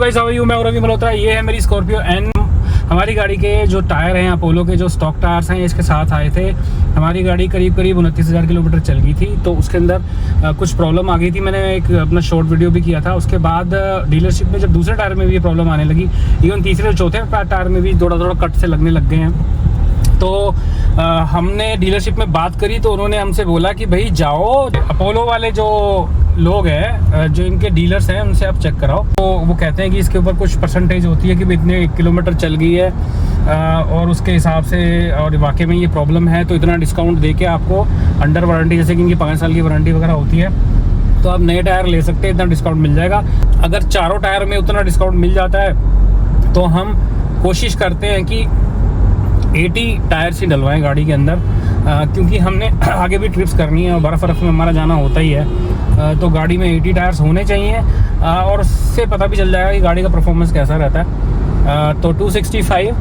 Guys, how are you? मैं रवि मल्होत्रा। ये है मेरी स्कॉर्पियो एन। हमारी गाड़ी के जो टायर हैं अपोलो के, जो स्टॉक टायर्स हैं, इसके साथ आए थे। हमारी गाड़ी करीब 29,000 किलोमीटर चल गई थी, तो उसके अंदर कुछ प्रॉब्लम आ गई थी। मैंने एक अपना शॉर्ट वीडियो भी किया था। उसके बाद डीलरशिप में जब दूसरे टायर में भी ये प्रॉब्लम आने लगी, इवन तीसरे और चौथे टायर में भी थोड़ा थोड़ा कट से लगने लग गए हैं। तो हमने डीलरशिप में बात करी, तो उन्होंने हमसे बोला कि भाई जाओ, अपोलो वाले जो लोग हैं, जो इनके डीलर्स हैं, उनसे आप चेक कराओ। तो वो कहते हैं कि इसके ऊपर कुछ परसेंटेज होती है कि इतने किलोमीटर चल गई है और उसके हिसाब से, और वाकई में ये प्रॉब्लम है, तो इतना डिस्काउंट दे के आपको अंडर वारंटी, जैसे कि इनकी 5 साल की वारंटी वगैरह होती है, तो आप नए टायर ले सकते हैं, इतना डिस्काउंट मिल जाएगा। अगर चारों टायर में उतना डिस्काउंट मिल जाता है तो हम कोशिश करते हैं कि 80 टायर्स ही डलवाएं गाड़ी के अंदर, क्योंकि हमने आगे भी ट्रिप्स करनी है और बर्फ़ में हमारा जाना होता ही है। तो गाड़ी में 80 टायर्स होने चाहिए और उससे पता भी चल जाएगा कि गाड़ी का परफॉर्मेंस कैसा रहता है। तो 265,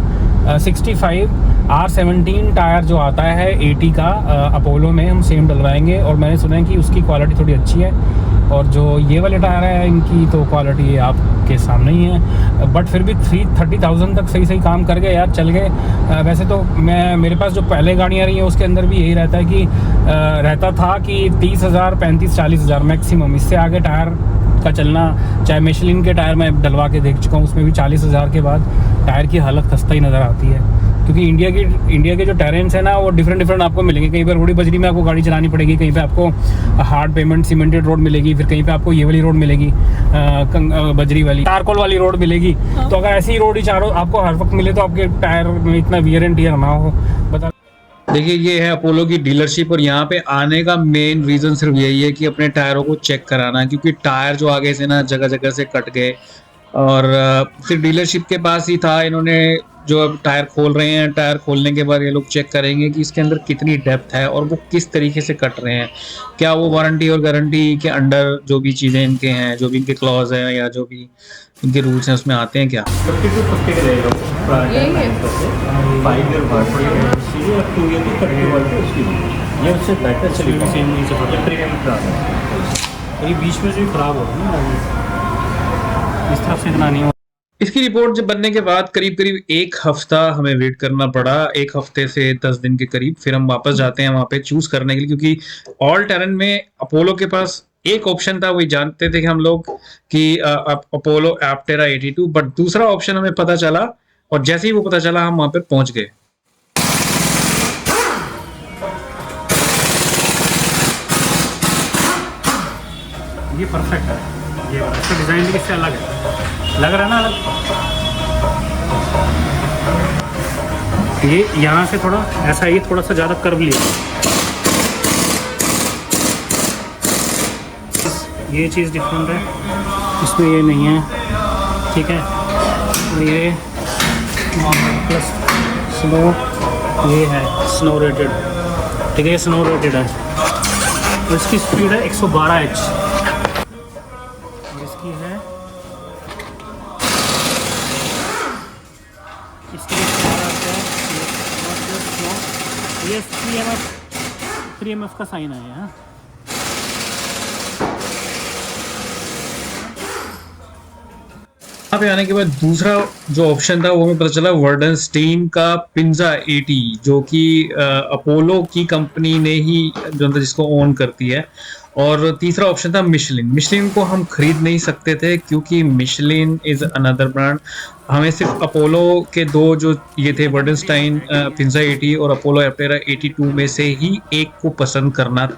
65 R17 टायर जो आता है 80 का अपोलो में, हम सेम डलवाएंगे। और मैंने सुना है कि उसकी क्वालिटी थोड़ी अच्छी है, और जो ये वाले टायर है इनकी तो क्वालिटी आपके सामने ही है। बट फिर भी 30,000 तक सही काम कर गए यार, चल गए। वैसे तो मेरे पास जो पहले गाड़ियाँ रही हैं उसके अंदर भी यही रहता है कि रहता था कि 30,000, 35-40,000 मैक्सिमम। इससे आगे टायर का चलना, चाहे मिशलिन के टायर मैं डलवा के देख चुका हूँ, उसमें भी 40,000 के बाद टायर की हालत खस्ता ही नज़र आती है। क्योंकि इंडिया के जो टेरेन्स है ना, वो डिफरेंट आपको मिलेंगे। कहीं पर रोड़ी बजरी में आपको गाड़ी चलानी पड़ेगी, कहीं पे आपको हार्ड पेमेंट सीमेंटेड रोड मिलेगी, फिर कहीं पे आपको ये वाली रोड मिलेगी, बजरी वाली, चारकोल वाली रोड मिलेगी। तो अगर ऐसी रोड ही चारों आपको हर वक्त मिले, तो आपके टायर में इतना वियर एंड टियर ना हो। बता देखिए, ये है अपोलो की डीलरशिप, और यहाँ पे आने का मेन रीज़न सिर्फ यही है कि अपने टायरों को चेक कराना है, क्योंकि टायर जो आगे से ना जगह जगह से कट गए। और फिर डीलरशिप के पास ही था, इन्होंने जो अब टायर खोल रहे हैं, टायर खोलने के बाद ये लोग चेक करेंगे कि इसके अंदर कितनी डेप्थ है और वो किस तरीके से कट रहे हैं, क्या वो वारंटी और गारंटी के अंडर जो भी चीज़ें इनके हैं, जो भी इनके क्लॉज हैं या जो भी इनके रूल्स हैं, उसमें आते हैं क्या। 50 to 50 का रहेगा, 5 ईयर वारंटी है, 2 ईयर की 30 वारंटी उसकी। ये उससे बेटर चलेगा, सेम नहीं से होता, प्रीमियम खराब है। ये बीच में जो खराब होगा ना, इस तरफ से इतना नहीं होगा। इसकी रिपोर्ट जब बनने के बाद करीब 1 हफ्ता हमें वेट करना पड़ा, 1 हफ्ते से 10 दिन के करीब। फिर हम वापस जाते हैं वहाँ पे चूज करने के लिए, क्योंकि ऑल टेरेन में अपोलो के पास एक ऑप्शन था, वही जानते थे कि हम लोग कि अपोलो एप्टेरा 82, बट दूसरा ऑप्शन हमें पता चला, और जैसे ही वो पता चला हम वहाँ पे पहुँच गए। ये परफेक्ट है, ये इसका डिज़ाइन भी किससे अलग है, लग रहा है ना अलग। ये यहाँ से थोड़ा ऐसा, ये थोड़ा सा ज़्यादा कर्व लिया, ये चीज़ डिफरेंट है, इसमें ये नहीं है, ठीक है। ये प्लस स्नो, ये है स्नो रेटेड, ठीक है, ये स्नो रेटेड है। और इसकी स्पीड है 112H, और इसकी है ये 3MF का साइन है यहाँ। यहाँ पे आने के बाद दूसरा जो ऑप्शन था वो हमें पता चला वर्डनस्टीन का पिंजा 80, जो कि अपोलो की कंपनी ने ही जो जिसको ओन करती है। और तीसरा ऑप्शन था मिशलिन को हम खरीद नहीं सकते थे, क्योंकि मिशलिन इज अनदर ब्रांड। हमें सिर्फ अपोलो के दो जो ये थे, वर्डनस्टाइन पिंजा 80 और अपोलो एप्टेरा 82 में से ही एक को पसंद करना था।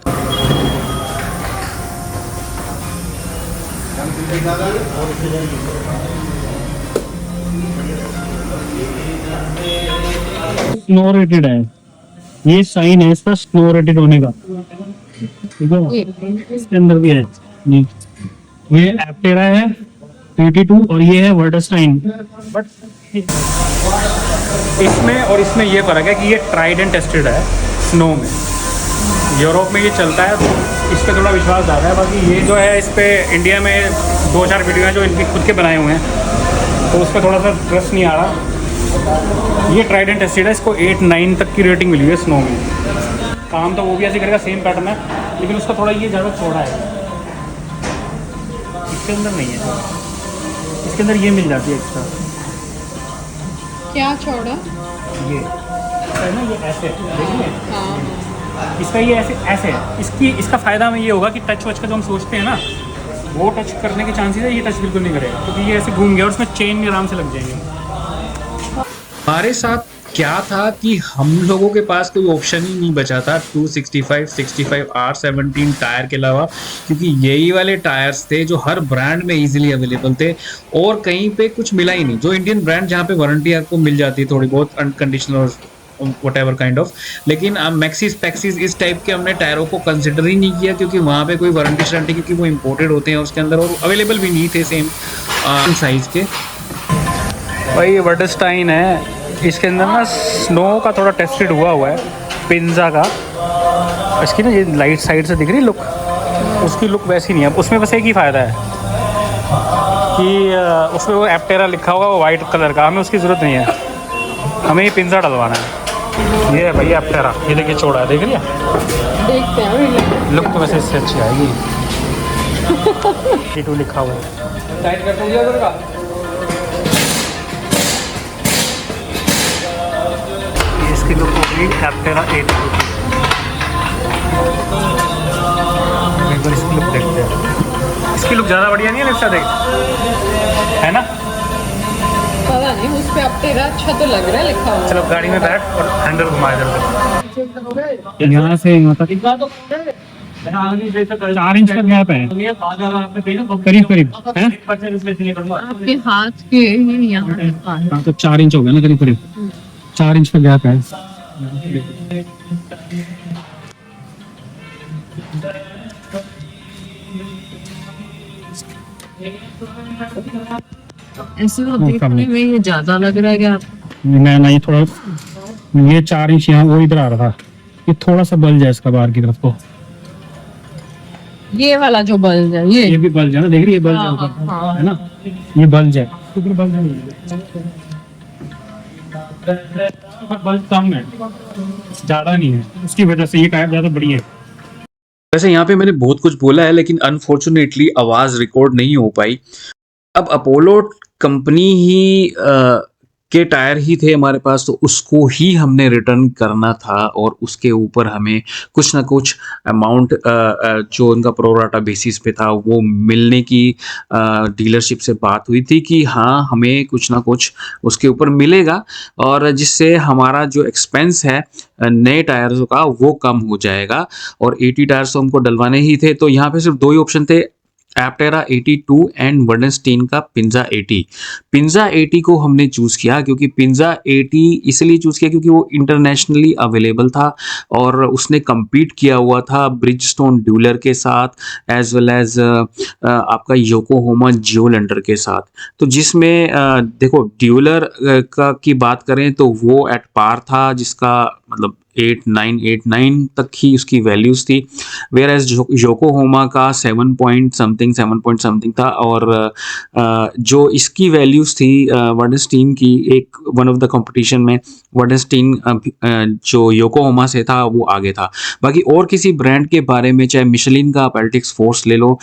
स्नो रेटेड है, ये साइन है इसका स्नो रेटेड होने का, ठीक है। इसके अंदर भी है जी, ये एप्टेरा है 82 और ये है वर्डनस्टाइन। बट इसमें और इसमें ये फर्क है कि ये ट्राइड एंड टेस्टेड है स्नो में। यूरोप में ये चलता है, तो इस पर थोड़ा विश्वास ज़्यादा है। बाकी ये जो है, इस पर इंडिया में 2-4 वीडियो हैं जो इनके खुद के बनाए हुए हैं, तो उस पर थोड़ा सा ट्रस्ट नहीं आ रहा। ये ट्राइड एंड टेस्टेड है, इसको 8-9 तक की रेटिंग मिली है स्नो में। काम तो वो भी ऐसे करेगा, सेम पैटर्न है, लेकिन उसका थोड़ा ये ज़्यादा चौड़ा है, इसके अंदर नहीं है। इसके अंदर ये मिल जाती है एक्स्ट्रा, क्या चौड़ा? ये है ना, ये ऐसे देखिए, हाँ इसका ये ऐसे ऐसे है। इसका फ़ायदा हमें ये होगा कि टच वच का जो हम सोचते हैं ना, वो टच करने के चांसेस है, ये टच बिल्कुल नहीं करेगा क्योंकि ये ऐसे घूम गया और उसमें चेन भी आराम से लग जाएंगे। हमारे साथ क्या था कि हम लोगों के पास कोई ऑप्शन ही नहीं बचा था 265, 65, R17 टायर के अलावा, क्योंकि यही वाले टायर्स थे जो हर ब्रांड में इजीली अवेलेबल थे और कहीं पे कुछ मिला ही नहीं। जो इंडियन ब्रांड जहाँ पे वारंटी आपको मिल जाती है थोड़ी बहुत अनकंडीशनल और whatever काइंड ऑफ, लेकिन मैक्सिस पैक्सिस इस टाइप के हमने टायरों को कंसिडर ही नहीं किया क्योंकि वहाँ पे कोई वारंटी वारंटी, क्योंकि वो इम्पोर्टेड होते हैं उसके अंदर और अवेलेबल भी नहीं थे सेम साइज़ के। भाई ये वर्डस्टाइन है, इसके अंदर ना स्नो का थोड़ा टेस्टेड हुआ है, पिंजा का। इसकी ना ये लाइट साइड से दिख रही लुक, उसकी लुक वैसी नहीं है। उसमें बस एक ही फ़ायदा है कि उसमें वो एप्टेरा लिखा होगा वो वाइट कलर का, हमें उसकी ज़रूरत नहीं है, हमें ये पिंजा डलवाना है। ये है भाई एप्टेरा, ये देखिए चौड़ा है, देख लिया, देखते हैं लुक तो वैसे इससे अच्छी आएगी। T2 लिखा हुआ है। इसकी लुक होगी एप्टेरा 8। एक बार इसकी लुक देखते हैं, इसकी लुक ज़्यादा बढ़िया नहीं है लिफ्ट देख, है ना? पता नहीं, उस पे अब तेरा अच्छा तो लग रहा है लिखा हुआ। चलो गाड़ी में बैठ और हैंडल घुमा इधर। यहाँ से यहाँ तक 4 इंच का गैप है करीब करीब है। आपके हाथ के यहाँ हाँ तो 4 इंच हो गया ना, करीब करीब 4 इंच का गैप है। ऐसे वो देखने में ये ज्यादा लग रहा है क्या? ना ये थोड़ा, ये 4 इंच यहाँ वो इधर आ रहा था, ये थोड़ा सा बल्ज है इसका बाहर की तरफ को। ये वाला जो बल्ब है ये भी बल्ज है ना, देख रही है बल्ज है ऊपर, है ना, ये बल्ज है, ऊपर बल्ज नहीं है, बल्ज कम है, ज्यादा नहीं है, उसकी वजह से ये टायर ज्यादा बड़ी है। वैसे यहाँ पे मैंने बहुत कुछ बोला है लेकिन अनफॉर्चुनेटली आवाज़ रिकॉर्ड नहीं हो पाई। अब अपोलो कंपनी ही के टायर ही थे हमारे पास, तो उसको ही हमने रिटर्न करना था और उसके ऊपर हमें कुछ ना कुछ अमाउंट जो उनका प्रोराटा बेसिस पे था वो मिलने की डीलरशिप से बात हुई थी कि हाँ हमें कुछ ना कुछ उसके ऊपर मिलेगा और जिससे हमारा जो एक्सपेंस है नए टायर्स का वो कम हो जाएगा। और 80 टायर्स तो हमको डलवाने ही थे, तो यहाँ पे सिर्फ 2 ही ऑप्शन थे, एप्टेरा 82 एंड वर्डनस्टीन का पिंजा 80। पिंजा 80 को हमने चूज़ किया क्योंकि पिंजा 80 इसलिए चूज़ किया क्योंकि वो इंटरनेशनली अवेलेबल था और उसने compete किया हुआ था ब्रिजस्टोन ड्यूलर के साथ एज वेल एज आपका योकोहामा जियोलैंडर के साथ। तो जिसमें देखो ड्यूलर का की बात करें तो वो एट पार था, जिसका मतलब 8989 तक ही उसकी वैल्यूज थी, वेयर एज योकोहामा का 7 पॉइंट समथिंग था और जो इसकी वैल्यूज थी वर्डनस्टीन की, एक वन ऑफ द कंपटीशन में वर्डनस्टीन जो योकोहामा से था वो आगे था। बाकी और किसी ब्रांड के बारे में, चाहे मिशेलिन का आप एल्टिक्स फोर्स ले लो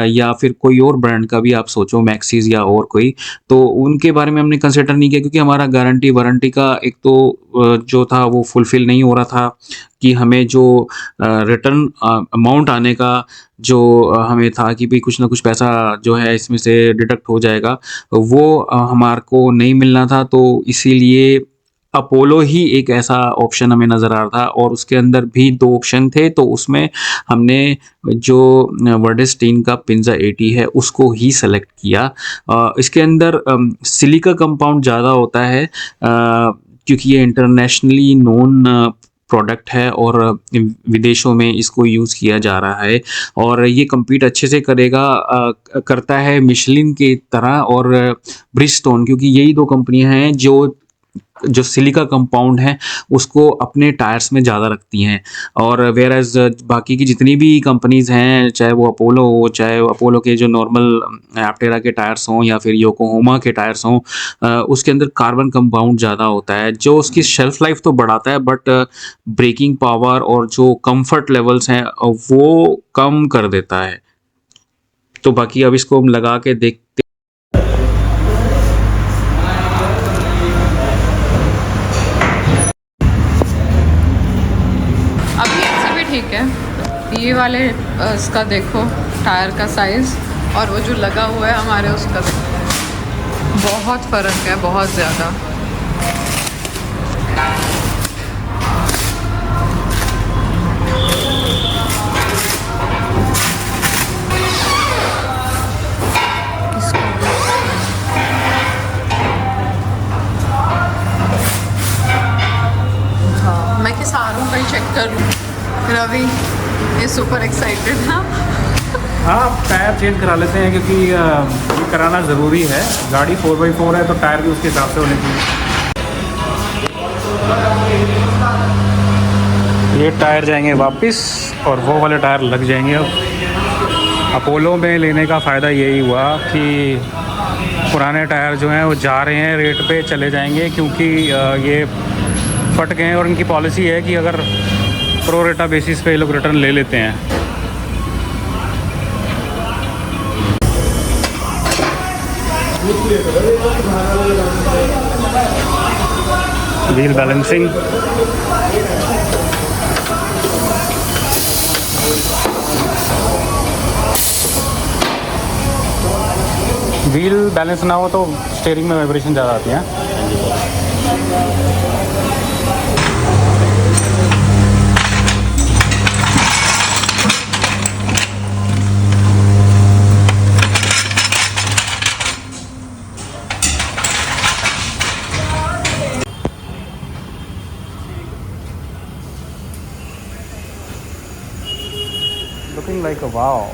या फिर कोई और ब्रांड का भी आप सोचो, मैक्सिस या और कोई, तो उनके बारे में हमने कंसिडर नहीं किया क्योंकि हमारा गारंटी वारंटी का एक तो जो था वो फुलफिल नहीं हो रहा था कि हमें जो रिटर्न अमाउंट आने का जो हमें था कि भाई कुछ ना कुछ पैसा जो है इसमें से डिडक्ट हो जाएगा, वो हमारे को नहीं मिलना था। तो इसीलिए अपोलो ही एक ऐसा ऑप्शन हमें नज़र आ रहा था और उसके अंदर भी 2 ऑप्शन थे, तो उसमें हमने जो वर्डनस्टीन का पिंजा 80 है उसको ही सेलेक्ट किया। इसके अंदर सिलिका कंपाउंड ज़्यादा होता है क्योंकि ये इंटरनेशनली नोन प्रोडक्ट है और विदेशों में इसको यूज़ किया जा रहा है और ये compete अच्छे से करता है मिशेलिन की तरह और ब्रिजस्टोन, क्योंकि यही 2 कंपनियां हैं जो सिलिका कंपाउंड है उसको अपने टायर्स में ज़्यादा रखती हैं। और वेयर एज बाकी की जितनी भी कंपनीज़ हैं, चाहे वो अपोलो हो, चाहे अपोलो के जो नॉर्मल एप्टेरा के टायर्स हों या फिर योकोहामा के टायर्स हों, उसके अंदर कार्बन कंपाउंड ज़्यादा होता है जो उसकी शेल्फ लाइफ तो बढ़ाता है बट ब्रेकिंग पावर और जो कंफर्ट लेवल्स हैं वो कम कर देता है। तो बाकी अब इसको हम लगा के देखते। वाले इसका देखो टायर का साइज़ और वो जो लगा हुआ है हमारे उसका देखो, बहुत फ़र्क है, बहुत ज़्यादा। मैं किस हारों का ही चेक करूँ। रवि ये सुपर एक्साइटेड ना। हाँ, टायर चेंज करा लेते हैं क्योंकि ये कराना ज़रूरी है। गाड़ी 4x4 है तो टायर भी उसके हिसाब से होने चाहिए। ये टायर जाएंगे वापस और वो वाले टायर लग जाएंगे। अब अपोलो में लेने का फ़ायदा यही हुआ कि पुराने टायर जो हैं वो जा रहे हैं, रेट पे चले जाएंगे, क्योंकि ये फट गए हैं और इनकी पॉलिसी है कि अगर प्रो रेटा बेसिस पे ये लोग रिटर्न ले लेते हैं। व्हील बैलेंसिंग, व्हील बैलेंस ना हो तो स्टीयरिंग में वाइब्रेशन ज़्यादा आती है। Looking like a wow.